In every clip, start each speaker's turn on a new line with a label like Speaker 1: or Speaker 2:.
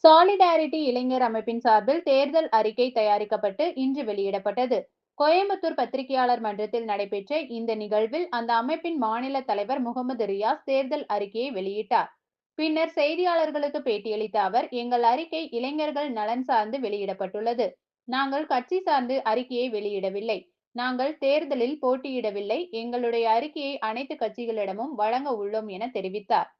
Speaker 1: Solidarity இளைஞர் அமைப்பின் சார்பில் தேர்தல் அறிக்கை தயாரிக்கப்பட்டு இன்று வெளியிடப்பட்டது. கோயம்புத்தூர் பத்திரிகையாளர் மன்றத்தில் நடைபெற்ற இந்த நிகழ்வில் அந்த அமைப்பின் மாநில தலைவர் முகமது ரியாஸ் தேர்தல் அறிக்கையை வெளியிட்டார். பின்னர் செய்தியாளர்களுக்கு பேட்டியளித்த அவர், எங்கள் அறிக்கை இளைஞர்கள் நலன் சார்ந்து வெளியிடப்பட்டுள்ளது. நாங்கள் கட்சி சார்ந்து அறிக்கையை வெளியிடவில்லை. நாங்கள் தேர்தலில் போட்டியிடவில்லை. எங்களுடைய அறிக்கையை அனைத்து கட்சிகளிடமும் வழங்க உள்ளோம் என தெரிவித்தார்.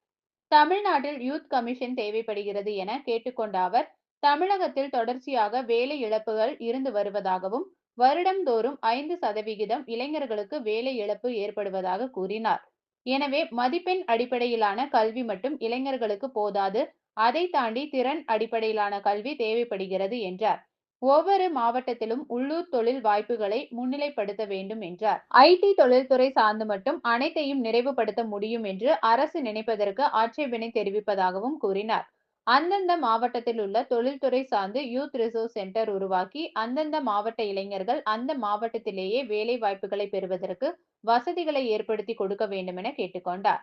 Speaker 1: தமிழ்நாட்டில் யூத் கமிஷன் தேவைப்படுகிறது என கேட்டுக்கொண்ட அவர், தமிழகத்தில் தொடர்ச்சியாக வேலை இழப்புகள் இருந்து வருவதாகவும், வருடம்தோறும் 5% இளைஞர்களுக்கு வேலை இழப்பு ஏற்படுவதாக கூறினார். எனவே மதிப்பெண் அடிப்படையிலான கல்வி மட்டும் இளைஞர்களுக்கு போதாது, அதை தாண்டி திறன் அடிப்படையிலான கல்வி தேவைப்படுகிறது என்றார். ஒவ்வொரு மாவட்டத்திலும் உள்ளூர் தொழில் வாய்ப்புகளை முன்னிலைப்படுத்த வேண்டும் என்றார். ஐடி தொழில்துறை சார்ந்து மட்டும் அனைத்தையும் நிறைவுபடுத்த முடியும் என்று அரசு நினைப்பதற்கு ஆட்சேபனை தெரிவிப்பதாகவும் கூறினார். அந்தந்த மாவட்டத்தில் உள்ள தொழில்துறை சார்ந்து யூத் ரிசோர்ஸ் சென்டர் உருவாக்கி அந்தந்த மாவட்ட இளைஞர்கள் அந்த மாவட்டத்திலேயே வேலை வாய்ப்புகளை பெறுவதற்கு வசதிகளை ஏற்படுத்தி கொடுக்க வேண்டும் என கேட்டுக்கொண்டார்.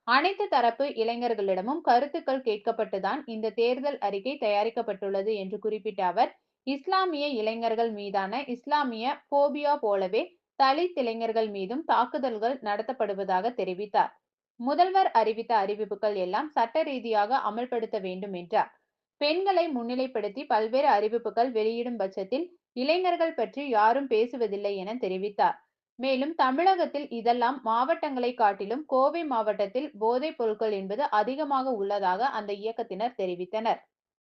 Speaker 1: அனைத்து தரப்பு இளைஞர்களிடமும் கருத்துக்கள் கேட்கப்பட்டுதான் இந்த தேர்தல் அறிக்கை தயாரிக்கப்பட்டுள்ளது என்று குறிப்பிட்ட அவர், இஸ்லாமிய இளைஞர்கள் மீதான இஸ்லாமிய போபியா போலவே தலித் இளைஞர்கள் மீதும் தாக்குதல்கள் நடத்தப்படுவதாக தெரிவித்தார். முதல்வர் அறிவித்த அறிவிப்புகள் எல்லாம் சட்ட ரீதியாக அமல்படுத்த வேண்டும் என்றார். பெண்களை முன்னிலைப்படுத்தி பல்வேறு அறிவிப்புகள் வெளியிடும் பட்சத்தில் இளைஞர்கள் பற்றி யாரும் பேசுவதில்லை என தெரிவித்தார். மேலும் தமிழகத்தில் இதெல்லாம் மாவட்டங்களை காட்டிலும் கோவை மாவட்டத்தில் போதைப் பொருட்கள் என்பது அதிகமாக உள்ளதாக அந்த இயக்கத்தினர் தெரிவித்தனர்.